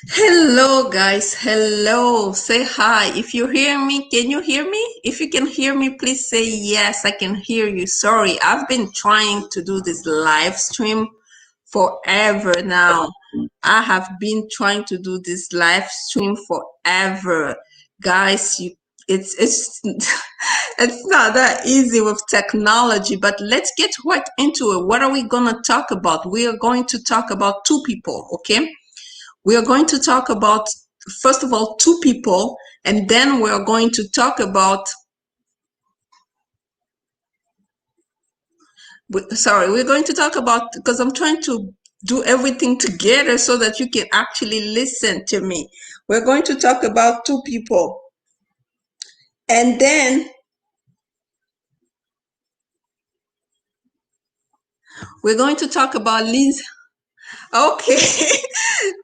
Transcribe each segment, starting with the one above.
Hello, guys. Hello. Say hi. If you hear me, can you hear me? If you can hear me, please say yes, I can hear you. Sorry, I've been trying to do this live stream forever now. I have been trying to do this live stream forever. Guys, it's it's not that easy with technology, but let's get right into it. What are we going to talk about? We are going to talk about two people, okay? We are going to talk about, first of all, two people, and then we are going to talk about, sorry, we're going to talk about, because I'm trying to do everything together so that you can actually listen to me. We're going to talk about two people, and then we're going to talk about Lindsey. Okay.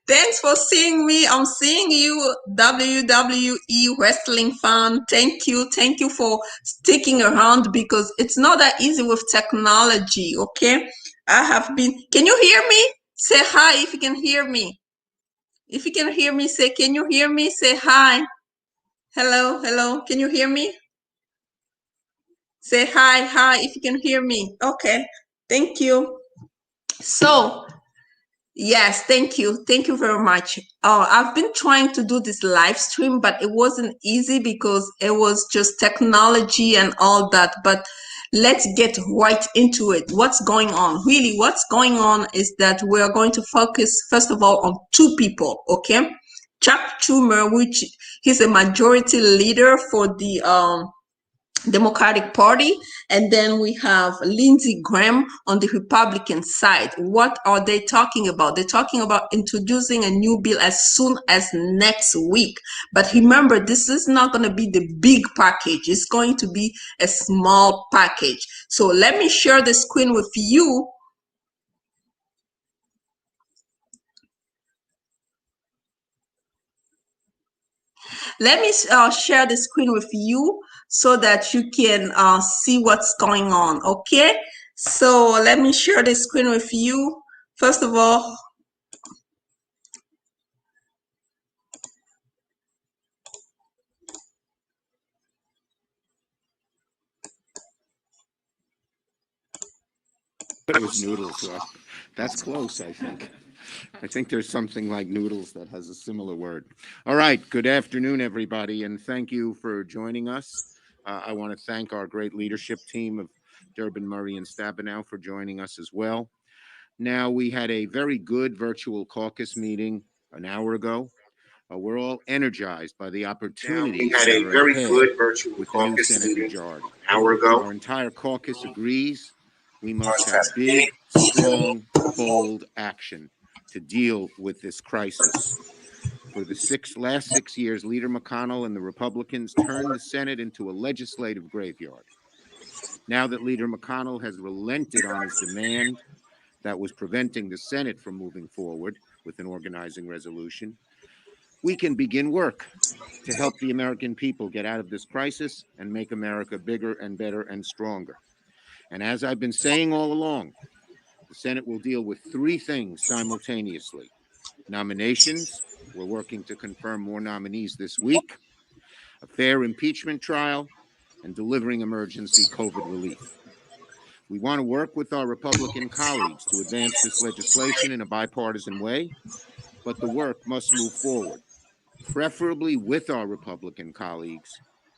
Thanks for seeing me. I'm seeing you, WWE wrestling fan. Thank you. Thank you for sticking around because it's not that easy with technology, okay? I have been, can you hear me? Say hi if you can hear me. If you can hear me, say, can you hear me? Say hi. Hello, hello. Can you hear me? Say hi, hi if you can hear me. Okay. Thank you. So, yes, thank you. Thank you very much. I've been trying to do this live stream, but it wasn't easy because it was just technology and all that. But let's get right into it. What's going on? Really, what's going on is that we're going to focus, first of all, on two people, okay? Chuck Schumer, which he's a majority leader for the Democratic Party, and then we have Lindsey Graham on the Republican side. What are they talking about? They're talking about introducing a new bill as soon as next week. But remember, this is not going to be the big package. It's going to be a small package. So let me share the screen with you. Let me share the screen with you so that you can see what's going on, okay? So let me share the screen with you. First of all, It was noodles. Well, that's close, I think. I think there's something like noodles that has a similar word. All right. Good afternoon, everybody, and thank you for joining us. I want to thank our great leadership team of Durbin, Murray, and Stabenow for joining us as well. Now, we had a very good virtual caucus meeting an hour ago. We're all energized by the opportunities that are ahead with the new Senate majority. Our entire caucus agrees we must have big, strong, bold action to deal with this crisis. For the last 6 years, Leader McConnell and the Republicans turned the Senate into a legislative graveyard. Now that Leader McConnell has relented on his demand that was preventing the Senate from moving forward with an organizing resolution, we can begin work to help the American people get out of this crisis and make America bigger and better and stronger. And as I've been saying all along, the Senate will deal with three things simultaneously: nominations, we're working to confirm more nominees this week; a fair impeachment trial; and delivering emergency COVID relief. We want to work with our Republican colleagues to advance this legislation in a bipartisan way, but the work must move forward, preferably with our Republican colleagues,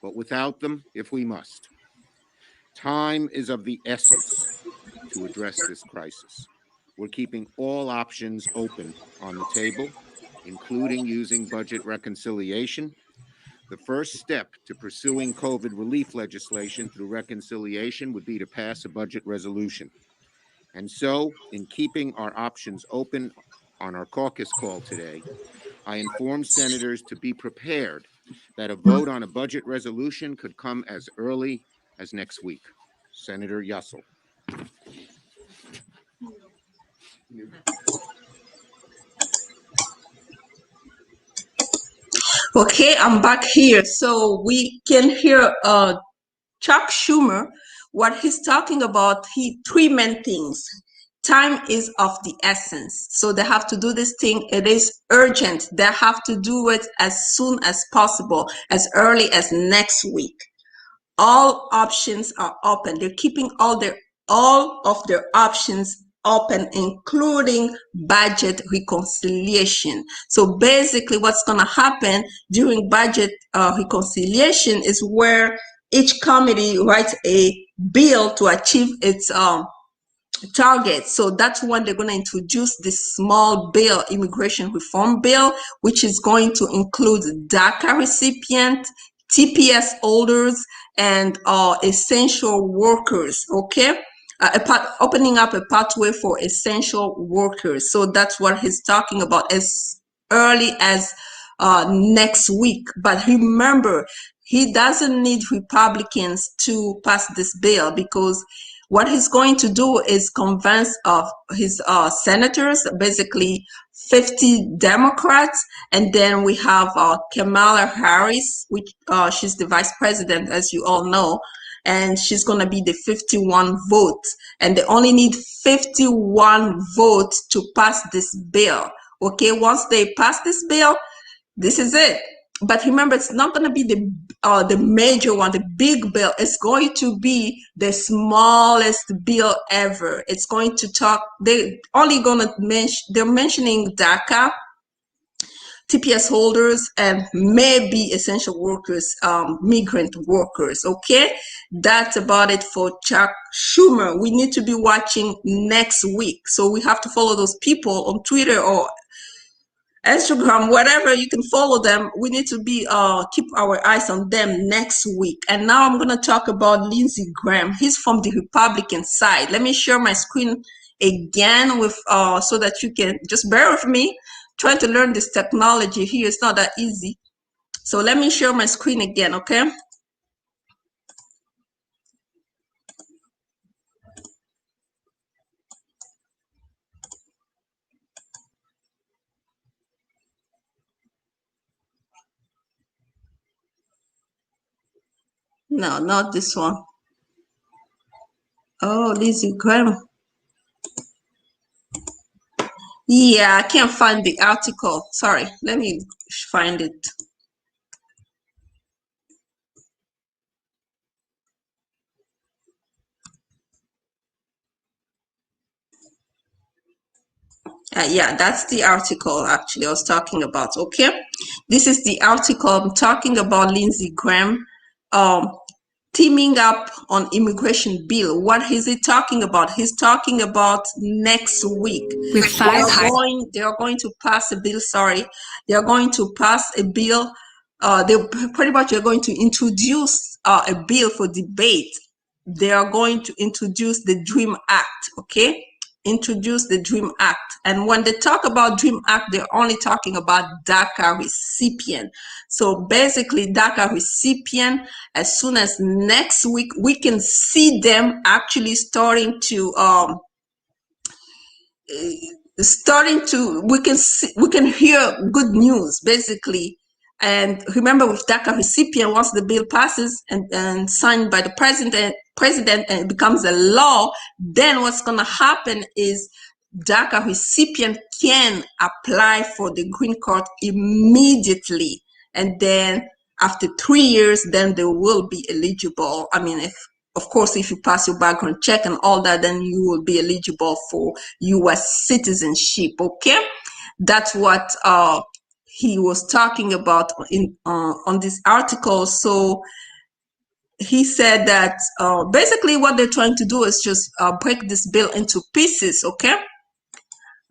but without them if we must. Time is of the essence to address this crisis. We're keeping all options open on the table, including using budget reconciliation. The first step to pursuing COVID relief legislation through reconciliation would be to pass a budget resolution. And so, in keeping our options open on our caucus call today, I informed senators to be prepared that a vote on a budget resolution could come as early as next week. Senator Yassel. okay, I'm back here. So we can hear Chuck Schumer, what he's talking about, three main things. time is of the essence. So they have to do this thing. It is urgent. They have to do it as soon as possible, as early as next week. All options are open. They're keeping all of their options open, including budget reconciliation. So basically what's going to happen during budget reconciliation is where each committee writes a bill to achieve its target. So that's when they're going to introduce this small bill, immigration reform bill, which is going to include DACA recipient, TPS holders, and essential workers. Okay, opening up a pathway for essential workers. So that's what he's talking about as early as next week. But remember, he doesn't need Republicans to pass this bill, because what he's going to do is convince of his senators, basically 50 Democrats, and then we have Kamala Harris, which she's the vice president, as you all know, and she's going to be the 51 votes, and they only need 51 votes to pass this bill. Okay, once they pass this bill, this is it. But remember, it's not going to be the major one, the big bill. It's going to be the smallest bill ever. It's going to talk, they're only going to they're mentioning DACA, TPS holders, and maybe essential workers, migrant workers. Okay, that's about it for Chuck Schumer. We need to be watching next week. So we have to follow those people on Twitter or Instagram, whatever, you can follow them. We need to be keep our eyes on them next week. And now I'm going to talk about Lindsey Graham. He's from the Republican side. Let me share my screen again with so that you can just bear with me. Trying to learn this technology here, it's not that easy. So let me share my screen again, okay? No, not this one. Oh, Lindsey Graham. Yeah, I can't find the article. Sorry, let me find it. Yeah, that's the article actually I was talking about. Okay, this is the article I'm talking about. Lindsey Graham teaming up on immigration bill. What is he talking about? He's talking about next week. They are going to pass a bill. Sorry, they are going to pass a bill. They pretty much are going to introduce a bill for debate. They are going to introduce the Dream Act. Okay, introduce the Dream Act. And when they talk about Dream Act, they're only talking about DACA recipient. So basically DACA recipient, as soon as next week, we can see them actually starting to we can hear good news basically. And remember, with DACA recipient, once the bill passes and signed by the president and it becomes a law, then what's going to happen is DACA recipient can apply for the green card immediately, and then after 3 years, then they will be eligible. I mean, of course, if you pass your background check and all that, then you will be eligible for U.S. citizenship. Okay, that's what he was talking about in on this article. So he said that basically what they're trying to do is just break this bill into pieces. Okay,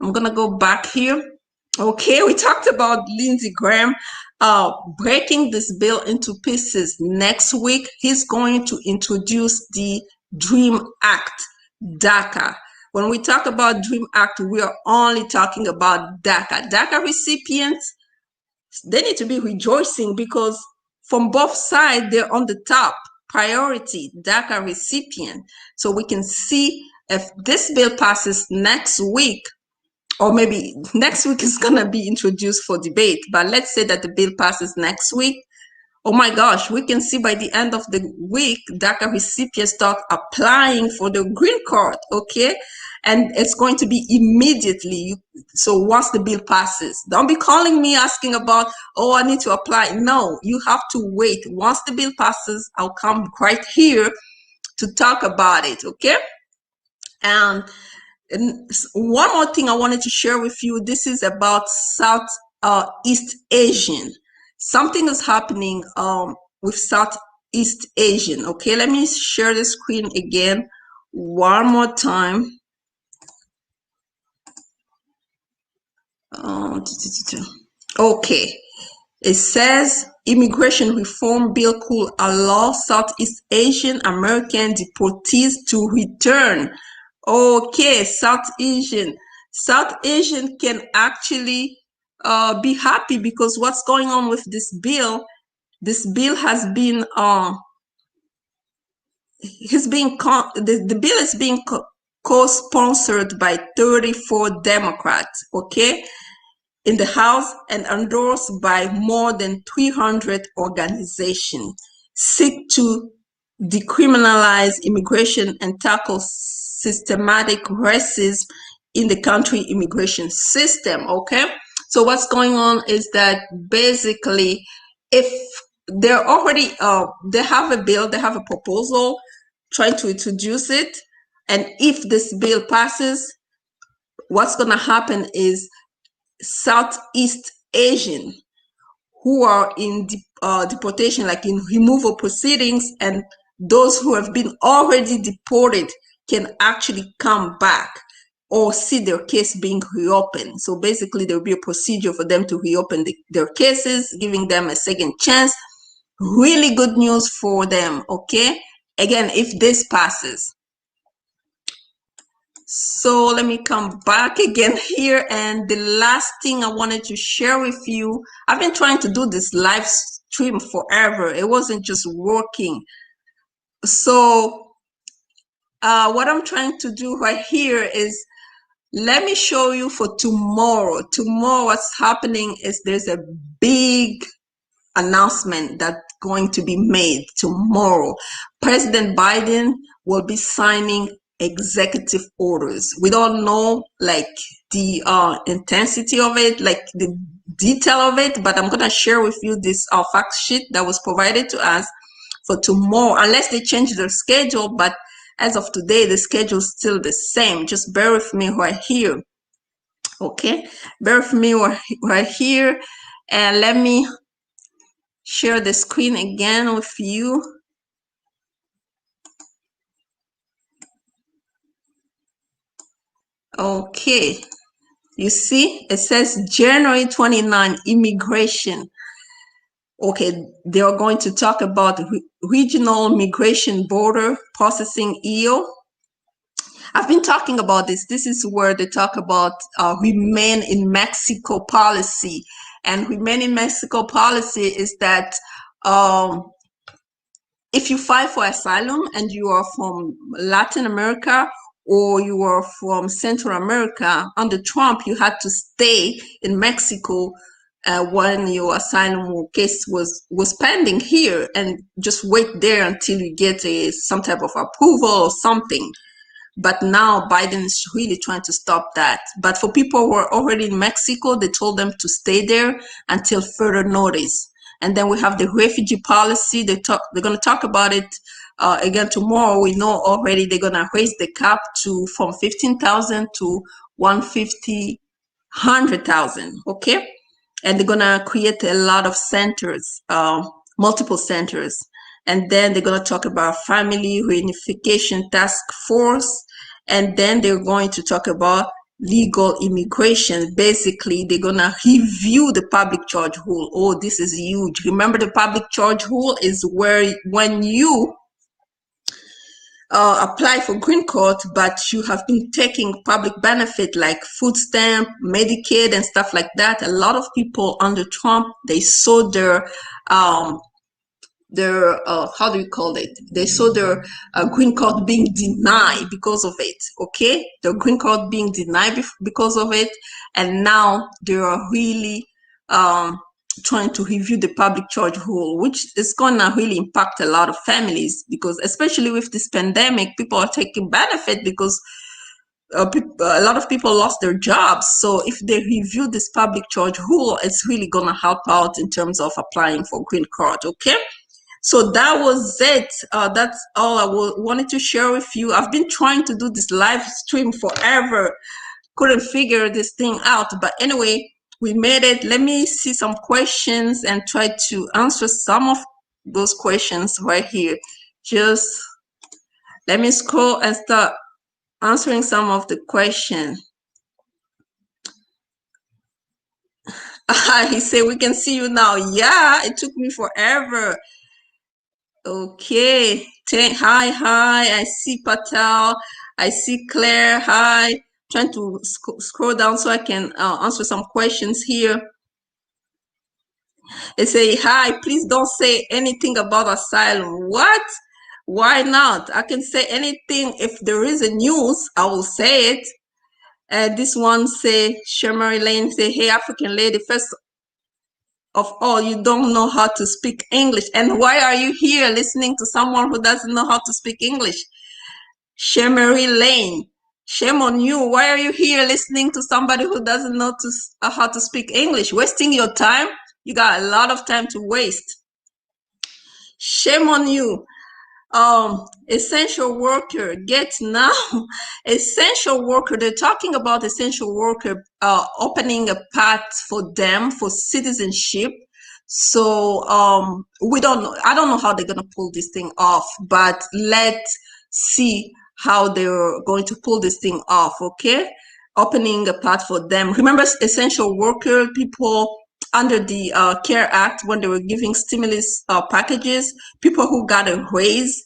I'm gonna go back here. Okay, we talked about Lindsey Graham breaking this bill into pieces. Next week, he's going to introduce the Dream Act, DACA. When we talk about Dream Act, we are only talking about DACA. DACA recipients, they need to be rejoicing because from both sides, they're on the top. Priority, DACA recipient. So we can see if this bill passes next week, or maybe next week is going to be introduced for debate, but let's say that the bill passes next week. Oh my gosh, we can see by the end of the week, DACA recipients start applying for the green card, okay? And it's going to be immediately. So once the bill passes, don't be calling me asking about, oh, I need to apply. No, you have to wait. Once the bill passes, I'll come right here to talk about it, okay? And one more thing I wanted to share with you, this is about Southeast Asian. Something is happening with Southeast Asian. Okay, let me share the screen again one more time. Okay, it says immigration reform bill could allow Southeast Asian American deportees to return. Okay, South Asian can actually be happy, because what's going on with this bill? This bill has been the bill is being co-sponsored by 34 Democrats, okay, in the House, and endorsed by more than 300 organizations, seek to decriminalize immigration and tackle systematic racism in the country immigration system. Okay, so what's going on is that basically, if they're already they have a bill, they have a proposal trying to introduce it, and if this bill passes, what's going to happen is Southeast Asian who are in deportation, like in removal proceedings, and those who have been already deported can actually come back or see their case being reopened. So basically, there will be a procedure for them to reopen their cases, giving them a second chance. Really good news for them, okay? Again, if this passes. So let me come back again here, and the last thing I wanted to share with you, I've been trying to do this live stream forever. It wasn't just working. So what I'm trying to do right here is, let me show you for tomorrow. Tomorrow what's happening is there's a big announcement that's going to be made tomorrow. President Biden will be signing executive orders. We don't know like the intensity of it, like the detail of it, but I'm going to share with you this fact sheet that was provided to us for tomorrow, unless they change their schedule. But as of today, the schedule is still the same. Just bear with me right here. Okay, bear with me right here, and let me share the screen again with you. Okay, you see it says January 29 immigration. Okay, they are going to talk about regional migration border processing EO. I've been talking about this. This is where they talk about remain in Mexico policy. And remain in Mexico policy is that if you file for asylum and you are from Latin America or you are from Central America, under Trump, you had to stay in Mexico when your asylum case was pending here, and just wait there until you get some type of approval or something. But now Biden is really trying to stop that. But for people who are already in Mexico, they told them to stay there until further notice. And then we have the refugee policy. They're going to talk about it again tomorrow. We know already they're going to raise the cap from 15,000 to 100,000. Okay, and they're going to create a lot of centers, multiple centers. And then they're going to talk about family reunification task force. And then they're going to talk about legal immigration. Basically, they're going to review the public charge rule. Oh, this is huge. Remember, the public charge rule is where when you apply for green card, but you have been taking public benefit like food stamp, Medicaid, and stuff like that. A lot of people under Trump, they saw their how do you call it? They saw their green card being denied because of it. Okay, their green card being denied because of it, and now they are really trying to review the public charge rule, which is gonna really impact a lot of families, because especially with this pandemic, people are taking benefit because a lot of people lost their jobs. So if they review this public charge rule, it's really gonna help out in terms of applying for green card. Okay, so that was it. That's all I wanted to share with you. I've been trying to do this live stream forever, couldn't figure this thing out, but anyway, we made it. Let me see some questions and try to answer some of those questions right here. Just let me scroll and start answering some of the questions. He said, we can see you now. Yeah, it took me forever. Okay. Hi. I see Patel. I see Claire. Hi. Trying to scroll down so I can answer some questions here. They say, hi, please don't say anything about asylum. What? Why not? I can say anything. If there is a news, I will say it. This one say, Shermary Lane say, hey, African lady, first of all, you don't know how to speak English. And why are you here listening to someone who doesn't know how to speak English? Shermary Lane, shame on you. Why are you here listening to somebody who doesn't know how to speak English? Wasting your time? You got a lot of time to waste. Shame on you. Essential worker, get now. Essential worker, they're talking about essential worker opening a path for them for citizenship. So we don't know. I don't know how they're gonna pull this thing off, but let's see how they're going to pull this thing off. Okay, opening a path for them. Remember, essential worker people under the CARE Act, when they were giving stimulus packages, people who got a raise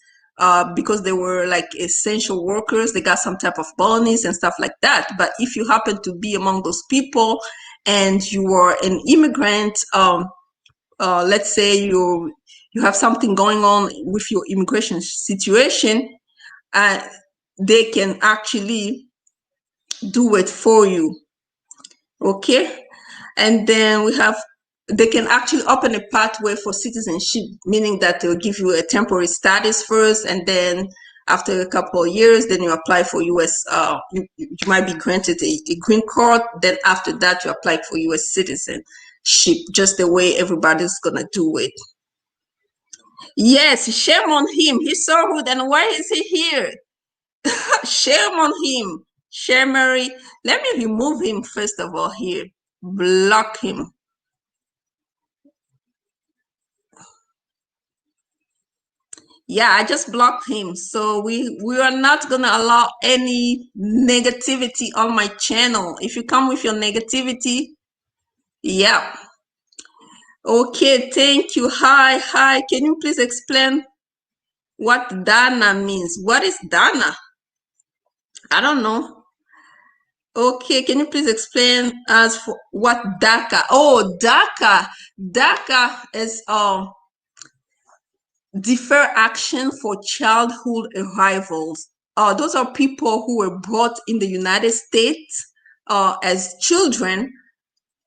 because they were like essential workers, they got some type of bonus and stuff like that. But if you happen to be among those people and you are an immigrant, let's say you have something going on with your immigration situation, they can actually do it for you. Okay. And then they can actually open a pathway for citizenship, meaning that they'll give you a temporary status first, and then after a couple of years, then you apply for US, you might be granted a green card, then after that you apply for US citizenship, just the way everybody's gonna do it. Yes, shame on him. He's so rude, and why is he here? Shame on him. Shermary, let me remove him first of all here. Block him. Yeah, I just blocked him. So we are not gonna allow any negativity on my channel. If you come with your negativity, yeah. Okay, thank you. Hi. Can you please explain what Dana means? What is Dana? I don't know. Okay, can you please explain as for what DACA? Oh, DACA. DACA is defer action for childhood arrivals. Those are people who were brought in the United States as children.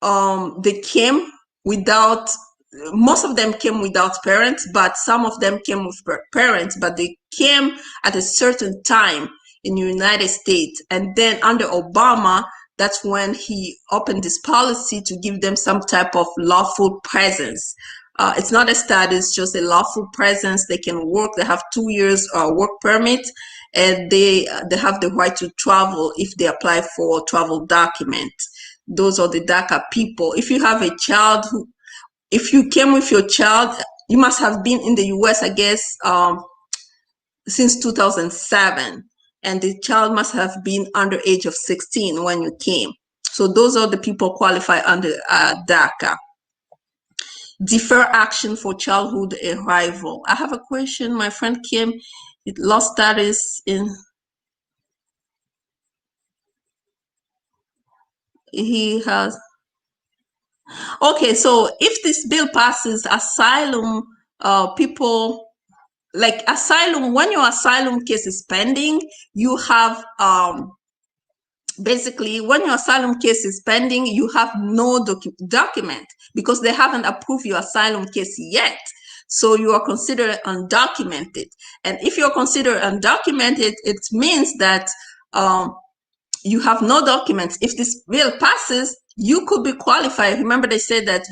They came without, most of them came without parents, but some of them came with parents, but they came at a certain time in the United States. And then under Obama, that's when he opened this policy to give them some type of lawful presence. It's not a status, just a lawful presence. They can work. They have 2 years work permit, and they have the right to travel if they apply for travel document. Those are the DACA people. If you have a child if you came with your child, you must have been in the US, I guess, since 2007, and the child must have been under age of 16 when you came. So those are the people qualify under DACA. Defer action for childhood arrival. I have a question. My friend came, it lost status in, he has, okay, so if this bill passes, asylum people, like asylum, when your asylum case is pending, you have basically, when your asylum case is pending, you have no document because they haven't approved your asylum case yet. So you are considered undocumented. And if you're considered undocumented, it means that you have no documents. If this bill passes, you could be qualified. Remember, they said that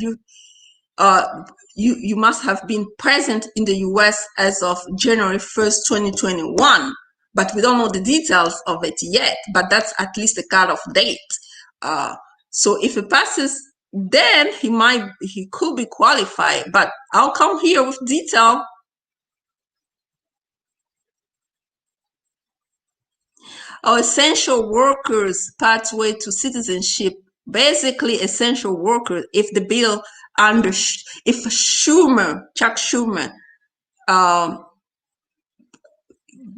you must have been present in the U.S. as of January 1st, 2021. But we don't know the details of it yet. But that's at least a cutoff date. So if it passes, then he could be qualified. But I'll come here with detail. Our essential workers pathway to citizenship. Basically, essential workers. If the bill if Chuck Schumer,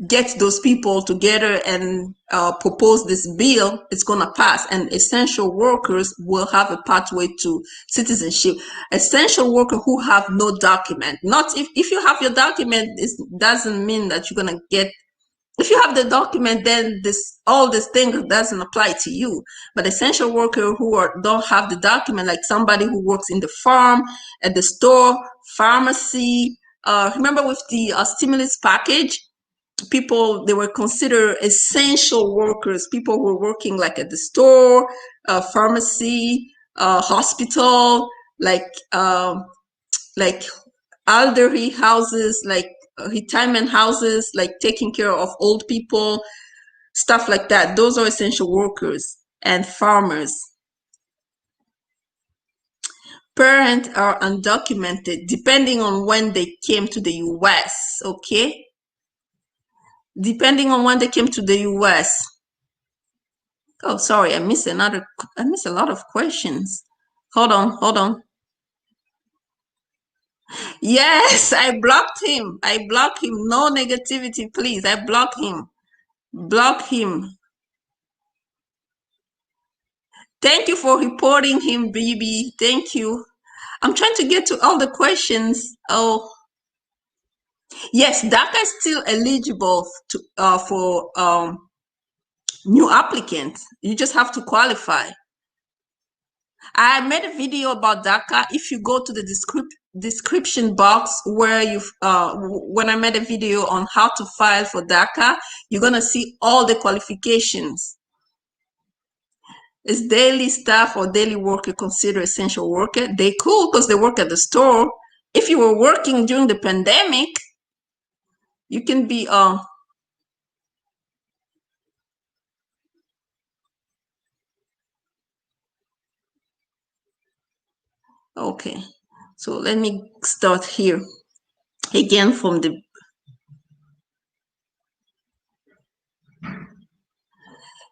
get those people together and propose this bill, it's going to pass, and essential workers will have a pathway to citizenship. Essential worker who have no document. Not if you have your document, it doesn't mean that you're going to get. If you have the document, then all this thing doesn't apply to you. But essential worker who don't have the document, like somebody who works in the farm, at the store, pharmacy. Remember with the stimulus package, people, they were considered essential workers. People who were working like at the store, pharmacy, hospital, like elderly houses, like retirement houses, like taking care of old people, stuff like that. Those are essential workers. And farmers. Parents are undocumented depending on when they came to the US, okay? Depending on when they came to the US. Oh, sorry, I missed a lot of questions. Hold on. Yes, I blocked him. No negativity, please. I block him. Block him. Thank you for reporting him, BB. Thank you. I'm trying to get to all the questions. Oh, yes, DACA is still eligible for new applicants. You just have to qualify. I made a video about DACA. If you go to the description box where when I made a video on how to file for DACA, you're gonna see all the qualifications. Is daily staff or daily worker considered essential worker? They could, because they work at the store. If you were working during the pandemic, you can be okay. So let me start here again from the.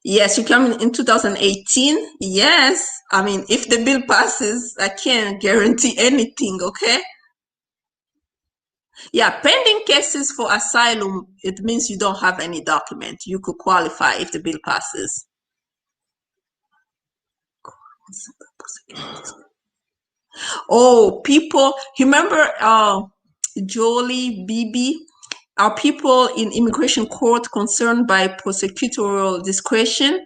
Yes, you come in 2018. Yes, I mean, if the bill passes, I can't guarantee anything, okay? Yeah, pending cases for asylum, it means you don't have any document. You could qualify if the bill passes. Oh, people, remember Jolie, Bibi? Are people in immigration court concerned by prosecutorial discretion?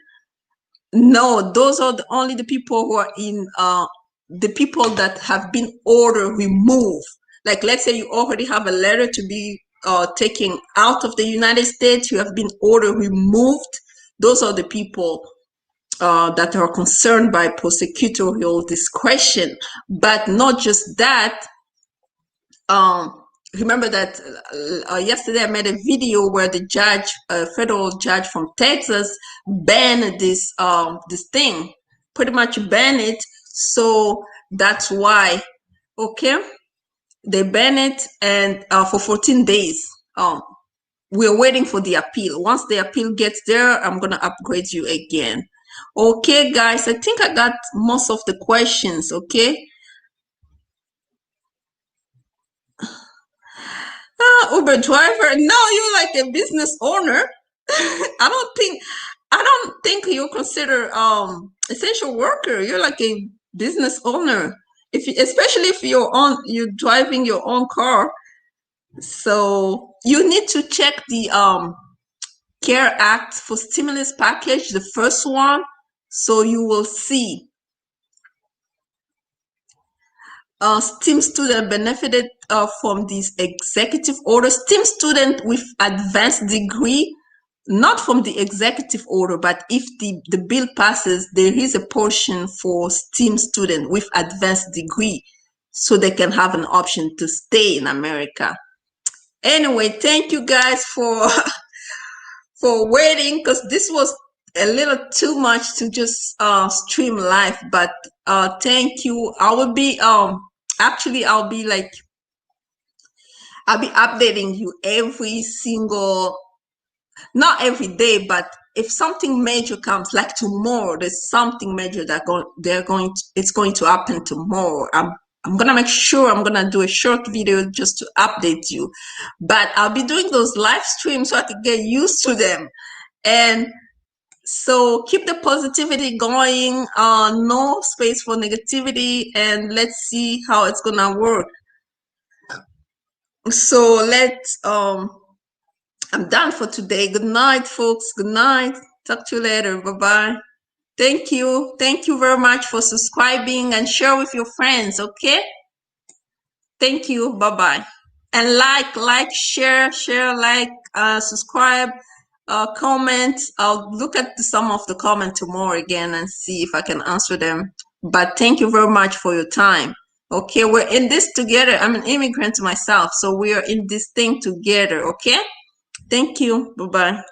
No, those are only the people who are in the people that have been ordered removed. Like, let's say you already have a letter to be taken out of the United States, you have been ordered removed. Those are the people that are concerned by prosecutorial discretion. But not just that. Remember that yesterday I made a video where the judge, a federal judge from Texas, banned this thing, pretty much banned it. So that's why, okay, they banned it, and for 14 days. We're waiting for the appeal. Once the appeal gets there, I'm gonna upgrade you again. Okay, guys, I think I got most of the questions. Okay. Uber driver? No, you're like a business owner. I don't think you consider essential worker. You're like a business owner. Especially if you're driving your own car. So you need to check the CARE Act for stimulus package, the first one. So you will see STEM student benefited from this executive order. STEM student with advanced degree, not from the executive order, but if the bill passes, there is a portion for STEM student with advanced degree, so they can have an option to stay in America. Anyway, thank you guys for for waiting, because this was a little too much to just stream live, but thank you. I will be actually I'll be updating you every single, not every day, but if something major comes, like tomorrow, there's something major that it's going to happen tomorrow. I'm gonna make sure I'm gonna do a short video just to update you, but I'll be doing those live streams so I can get used to them. And so keep the positivity going, no space for negativity, and let's see how it's gonna work. So I'm done for today. Good night, folks. Good night. Talk to you later. Bye-bye. Thank you. Thank you very much for subscribing, and share with your friends, okay? Thank you. Bye-bye. And share, subscribe, comment. I'll look at some of the comments tomorrow again and see if I can answer them. But thank you very much for your time. Okay, we're in this together. I'm an immigrant myself, so we are in this thing together, okay? Thank you. Bye-bye.